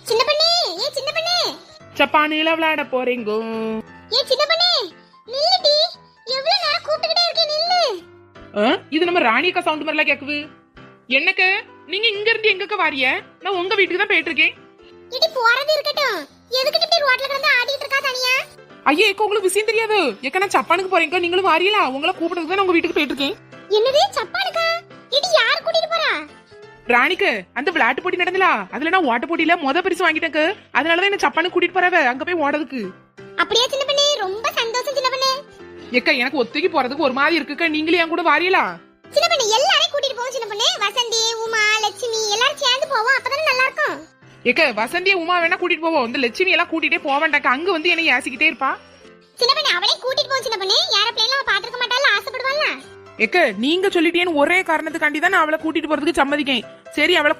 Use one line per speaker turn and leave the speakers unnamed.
சின்ன பண்ணே, ஏ சின்ன பண்ணே,
சப்பானில விளையாட போறீங்கோ.
ஏ சின்ன பண்ணே, நில்லுடி. எவ்வளவு நேரம் கூப்பிட்டுக்கிட்டே இருக்கேன், நில்லு.
இது நம்ம ராணியக்கா சவுண்ட் மாதிரிலாம் கேக்குது. என்னக்கு நீங்க இங்க இருந்து எங்கக்க வாரிய? நான் உங்க வீட்டுக்கு தான் போயிட்டு இருக்கேன்.
இடி போறது இருக்கட்டும். எதுக்கு இப்படி ரோட்ல கிடந்து ஆடிட்டு இருக்கா தனியா?
ஐயே ஏக்க உங்களுக்கு விஷயம் தெரியாது. ஏக்க நான் சப்பானுக்கு போறேங்க, நீங்களும் வாரியலா? உங்களை கூப்பிடுறதுக்கு தான் உங்க வீட்டுக்கு போயிட்டு இருக்கேன்.
என்னது சப்பானுக்கா? இடி யார் கூட்டிட்டு போறா?
ராணிக்கு அந்த விளையாட்டு போட்டி நடந்தல, அதுல நான் ஓட்ட போட்டியில பரிசு வாங்கிட்டேங்க. அதனாலதான் என்ன சப்பானுக்கு கூட்டிட்டு போறவ அங்க போய் ஓடுறதுக்கு.
அப்படியே சின்ன பண்ணே, ரொம்ப சந்தோஷம் சின்ன பண்ணே.
ஏக்கா எனக்கு ஒத்துக்கி போறதுக்கு ஒரு மாதிரி இருக்குக்கா, நீங்களே என் கூட வாரியலா?
சின்ன பண்ணே எல்லாரையும் கூட்டிட்டு போவோம் சின்ன பண்ணே. வசந்தி, உமா, லட்சுமி எல்லாரும் சேர்ந்து போவோம், அப்பதானே நல்லா இருக்கும்.
ஏக்க வசந்திய உமா வேணா கூட்டிட்டு போவோம், இந்த லட்சுமி எல்லாம் கூட்டிட்டே போவேன்டாக்கா. அங்க வந்து என்ன ஏசிக்கிட்டே இருப்பா.
சின்ன பண்ணே அவளே கூட்டிட்டு போவோம் சின்ன பண்ணே. ஏரோப்ளேன்ல அவ பாத்துக்க மாட்டால, ஆசைப்படுவாள்ல.
ஏக்க நீங்க சொல்லிட்டேன்னு ஒரே காரணத்துக்காண்டி தான் நான் அவளை கூட்டிட்டு போறதுக்கு சம்மதிக்கேன். சரி அவளை